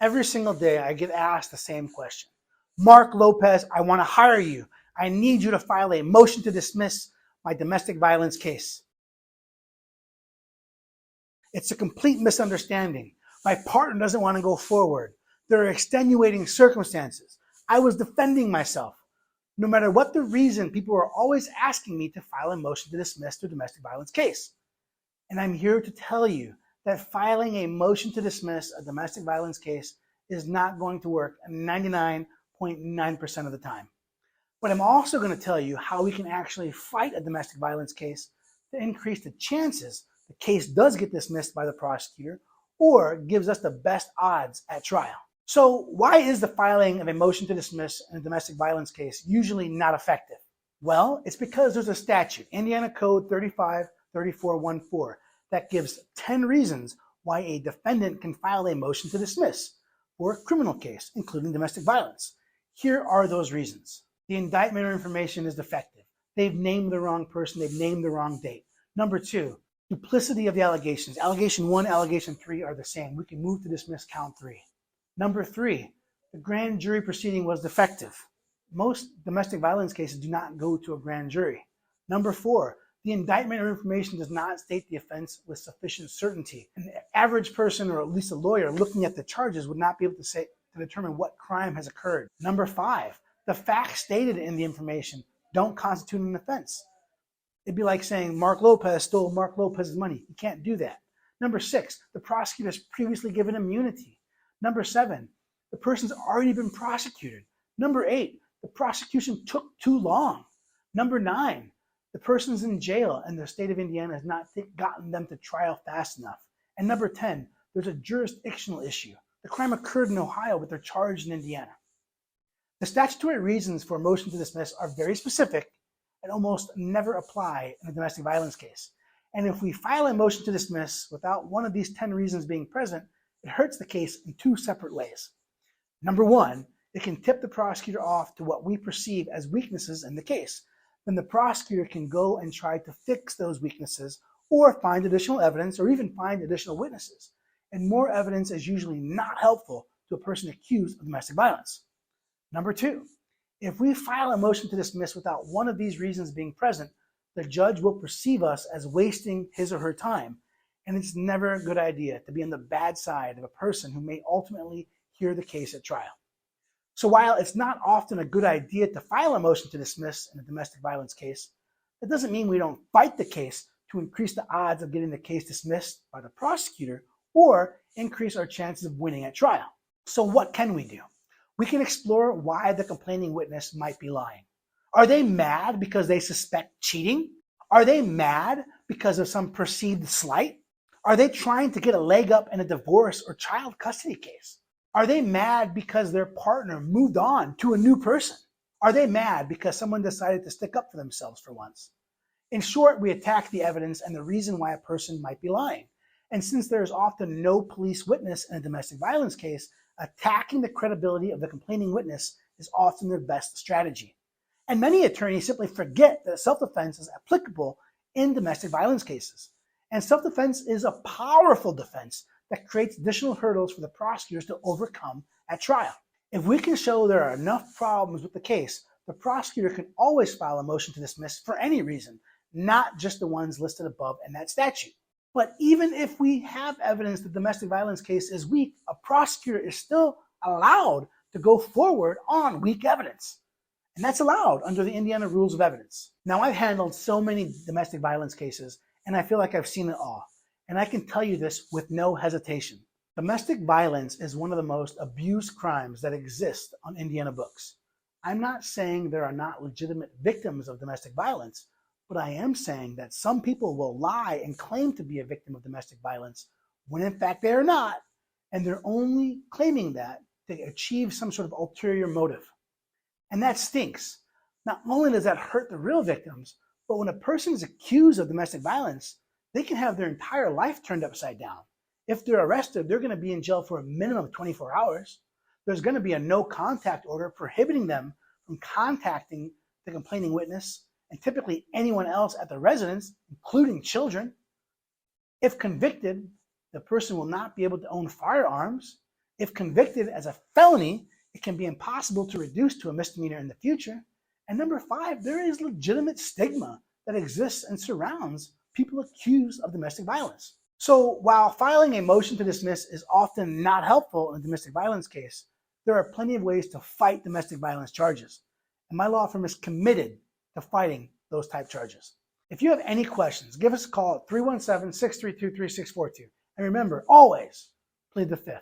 Every single day I get asked the same question. Marc Lopez, I want to hire you. I need you to file a motion to dismiss my domestic violence case. It's a complete misunderstanding. My partner doesn't want to go forward. There are extenuating circumstances. I was defending myself. No matter what the reason, people are always asking me to file a motion to dismiss their domestic violence case. And I'm here to tell you that filing a motion to dismiss a domestic violence case is not going to work 99.9% of the time. But I'm also going to tell you how we can actually fight a domestic violence case to increase the chances the case does get dismissed by the prosecutor or gives us the best odds at trial. So why is the filing of a motion to dismiss in a domestic violence case usually not effective? Well, it's because there's a statute, Indiana Code 353414, that gives 10 reasons why a defendant can file a motion to dismiss for a criminal case, including domestic violence. Here are those reasons. The indictment or information is defective. They've named the wrong person. They've named the wrong date. Number two, duplicity of the allegations. Allegation 1, allegation 3 are the same. We can move to dismiss count 3. Number 3, the grand jury proceeding was defective. Most domestic violence cases do not go to a grand jury. Number 4, the indictment or information does not state the offense with sufficient certainty. An average person, or at least a lawyer, looking at the charges would not be able to determine what crime has occurred. Number 5, the facts stated in the information don't constitute an offense. It'd be like saying Marc Lopez stole Marc Lopez's money. You can't do that. Number 6, the prosecutor has previously given immunity. Number 7, the person's already been prosecuted. Number 8, the prosecution took too long. Number 9, the person's in jail and the state of Indiana has not gotten them to trial fast enough. And number 10, there's a jurisdictional issue. The crime occurred in Ohio, but they're charged in Indiana. The statutory reasons for a motion to dismiss are very specific and almost never apply in a domestic violence case. And if we file a motion to dismiss without one of these 10 reasons being present, it hurts the case in 2 separate ways. Number 1, it can tip the prosecutor off to what we perceive as weaknesses in the case. Then the prosecutor can go and try to fix those weaknesses or find additional evidence or even find additional witnesses. And more evidence is usually not helpful to a person accused of domestic violence. Number 2, if we file a motion to dismiss without one of these reasons being present, the judge will perceive us as wasting his or her time. And it's never a good idea to be on the bad side of a person who may ultimately hear the case at trial. So while it's not often a good idea to file a motion to dismiss in a domestic violence case, that doesn't mean we don't fight the case to increase the odds of getting the case dismissed by the prosecutor or increase our chances of winning at trial. So what can we do? We can explore why the complaining witness might be lying. Are they mad because they suspect cheating? Are they mad because of some perceived slight? Are they trying to get a leg up in a divorce or child custody case? Are they mad because their partner moved on to a new person? Are they mad because someone decided to stick up for themselves for once? In short, we attack the evidence and the reason why a person might be lying. And since there is often no police witness in a domestic violence case, attacking the credibility of the complaining witness is often their best strategy. And many attorneys simply forget that self-defense is applicable in domestic violence cases. And self-defense is a powerful defense that creates additional hurdles for the prosecutors to overcome at trial. If we can show there are enough problems with the case, the prosecutor can always file a motion to dismiss for any reason, not just the ones listed above in that statute. But even if we have evidence the domestic violence case is weak, a prosecutor is still allowed to go forward on weak evidence. And that's allowed under the Indiana Rules of Evidence. Now, I've handled so many domestic violence cases, and I feel like I've seen it all. And I can tell you this with no hesitation. Domestic violence is one of the most abused crimes that exist on Indiana books. I'm not saying there are not legitimate victims of domestic violence, but I am saying that some people will lie and claim to be a victim of domestic violence when in fact they are not, and they're only claiming that to achieve some sort of ulterior motive. And that stinks. Not only does that hurt the real victims, but when a person is accused of domestic violence, they can have their entire life turned upside down. If they're arrested, they're going to be in jail for a minimum of 24 hours. There's going to be a no contact order prohibiting them from contacting the complaining witness and typically anyone else at the residence, including children. If convicted, the person will not be able to own firearms, If convicted as a felony, it can be impossible to reduce to a misdemeanor in the future. And number 5, there is legitimate stigma that exists and surrounds people accused of domestic violence. So while filing a motion to dismiss is often not helpful in a domestic violence case, there are plenty of ways to fight domestic violence charges. And my law firm is committed to fighting those type charges. If you have any questions, give us a call at 317-632-3642. And remember, always plead the 5th.